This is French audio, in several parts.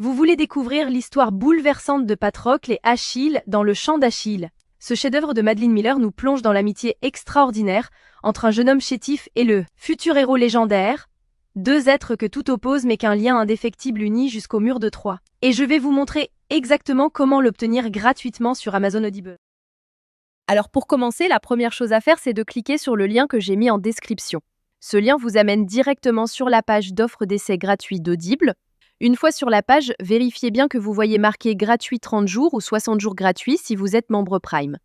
Vous voulez découvrir l'histoire bouleversante de Patrocle et Achille dans Le Chant d'Achille. Ce chef-d'œuvre de Madeline Miller nous plonge dans l'amitié extraordinaire entre un jeune homme chétif et le futur héros légendaire, deux êtres que tout oppose mais qu'un lien indéfectible unit jusqu'au mur de Troie. Et je vais vous montrer exactement comment l'obtenir gratuitement sur Amazon Audible. Alors pour commencer, la première chose à faire, c'est de cliquer sur le lien que j'ai mis en description. Ce lien vous amène directement sur la page d'offre d'essai gratuit d'Audible. Une fois sur la page, vérifiez bien que vous voyez marqué gratuit 30 jours ou 60 jours gratuits si vous êtes membre Prime.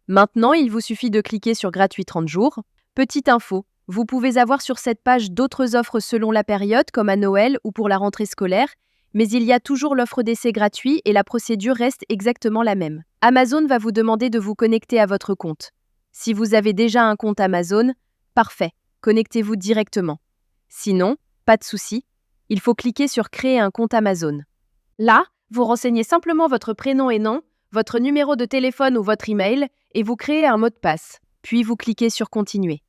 Maintenant, il vous suffit de cliquer sur gratuit 30 jours. Petite info, vous pouvez avoir sur cette page d'autres offres selon la période, comme à Noël ou pour la rentrée scolaire, mais il y a toujours l'offre d'essai gratuit et la procédure reste exactement la même. Amazon va vous demander de vous connecter à votre compte. Si vous avez déjà un compte Amazon, parfait, connectez-vous directement. Sinon, pas de souci. Il faut cliquer sur Créer un compte Amazon. Là, vous renseignez simplement votre prénom et nom, votre numéro de téléphone ou votre email et vous créez un mot de passe. Puis vous cliquez sur Continuer.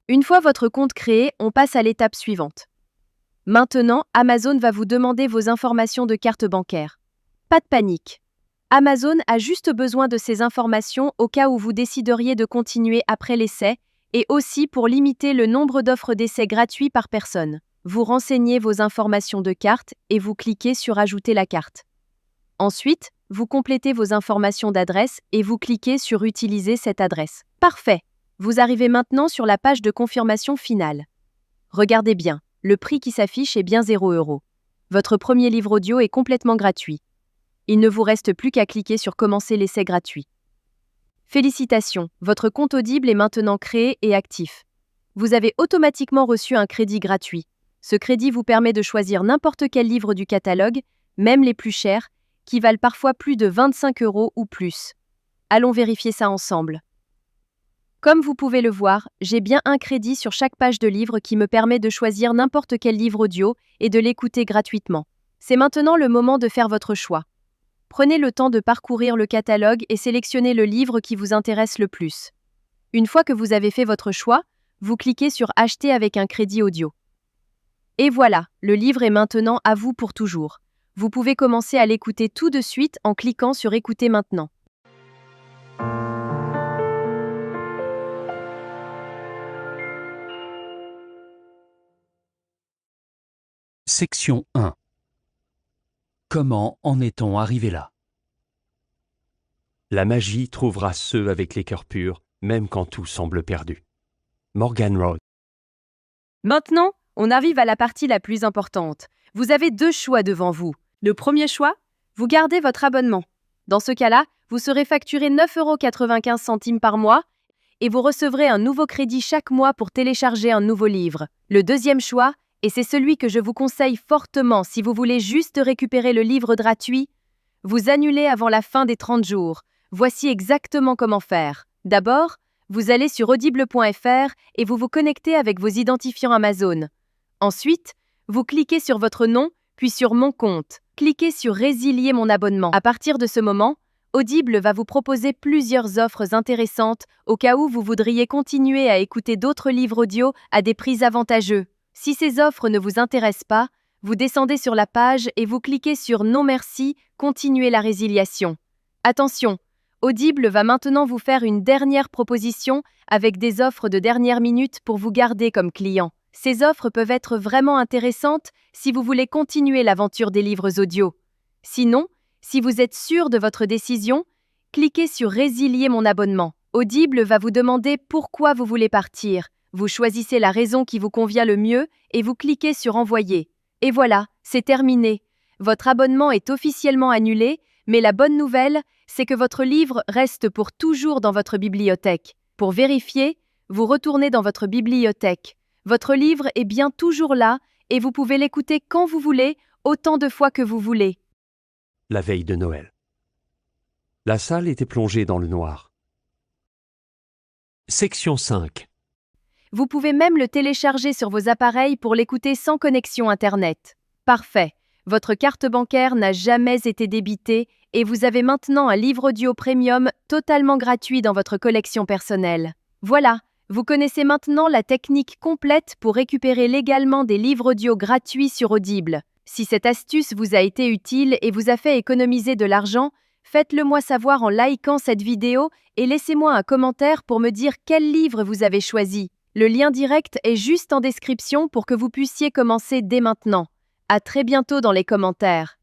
Une fois votre compte créé, on passe à l'étape suivante. Maintenant, Amazon va vous demander vos informations de carte bancaire. Pas de panique. Amazon a juste besoin de ces informations au cas où vous décideriez de continuer après l'essai et aussi pour limiter le nombre d'offres d'essai gratuits par personne. Vous renseignez vos informations de carte et vous cliquez sur Ajouter la carte. Ensuite, vous complétez vos informations d'adresse et vous cliquez sur Utiliser cette adresse. Parfait! Vous arrivez maintenant sur la page de confirmation finale. Regardez bien, le prix qui s'affiche est bien 0 €. Votre premier livre audio est complètement gratuit. Il ne vous reste plus qu'à cliquer sur Commencer l'essai gratuit. Félicitations, votre compte Audible est maintenant créé et actif. Vous avez automatiquement reçu un crédit gratuit. Ce crédit vous permet de choisir n'importe quel livre du catalogue, même les plus chers, qui valent parfois plus de 25 € ou plus. Allons vérifier ça ensemble. Comme vous pouvez le voir, j'ai bien un crédit sur chaque page de livre qui me permet de choisir n'importe quel livre audio et de l'écouter gratuitement. C'est maintenant le moment de faire votre choix. Prenez le temps de parcourir le catalogue et sélectionnez le livre qui vous intéresse le plus. Une fois que vous avez fait votre choix, vous cliquez sur Acheter avec un crédit audio. Et voilà, le livre est maintenant à vous pour toujours. Vous pouvez commencer à l'écouter tout de suite en cliquant sur Écouter maintenant. Section 1. Comment en est-on arrivé là? La magie trouvera ceux avec les cœurs purs, même quand tout semble perdu. Morgan Road. Maintenant, on arrive à la partie la plus importante. Vous avez deux choix devant vous. Le premier choix, vous gardez votre abonnement. Dans ce cas-là, vous serez facturé 9,95 € par mois et vous recevrez un nouveau crédit chaque mois pour télécharger un nouveau livre. Le deuxième choix, et c'est celui que je vous conseille fortement si vous voulez juste récupérer le livre gratuit, vous annulez avant la fin des 30 jours. Voici exactement comment faire. D'abord, vous allez sur audible.fr et vous vous connectez avec vos identifiants Amazon. Ensuite, vous cliquez sur votre nom, puis sur Mon compte. Cliquez sur Résilier mon abonnement. À partir de ce moment, Audible va vous proposer plusieurs offres intéressantes au cas où vous voudriez continuer à écouter d'autres livres audio à des prix avantageux. Si ces offres ne vous intéressent pas, vous descendez sur la page et vous cliquez sur Non merci, continuer la résiliation. Attention, Audible va maintenant vous faire une dernière proposition avec des offres de dernière minute pour vous garder comme client. Ces offres peuvent être vraiment intéressantes si vous voulez continuer l'aventure des livres audio. Sinon, si vous êtes sûr de votre décision, cliquez sur Résilier mon abonnement. Audible va vous demander pourquoi vous voulez partir. Vous choisissez la raison qui vous convient le mieux et vous cliquez sur Envoyer. Et voilà, c'est terminé. Votre abonnement est officiellement annulé, mais la bonne nouvelle, c'est que votre livre reste pour toujours dans votre bibliothèque. Pour vérifier, vous retournez dans votre bibliothèque. Votre livre est bien toujours là et vous pouvez l'écouter quand vous voulez, autant de fois que vous voulez. La veille de Noël. La salle était plongée dans le noir. Section 5. Vous pouvez même le télécharger sur vos appareils pour l'écouter sans connexion Internet. Parfait. Votre carte bancaire n'a jamais été débitée et vous avez maintenant un livre audio premium totalement gratuit dans votre collection personnelle. Voilà, vous connaissez maintenant la technique complète pour récupérer légalement des livres audio gratuits sur Audible. Si cette astuce vous a été utile et vous a fait économiser de l'argent, faites-le moi savoir en likant cette vidéo et laissez-moi un commentaire pour me dire quel livre vous avez choisi. Le lien direct est juste en description pour que vous puissiez commencer dès maintenant. À très bientôt dans les commentaires.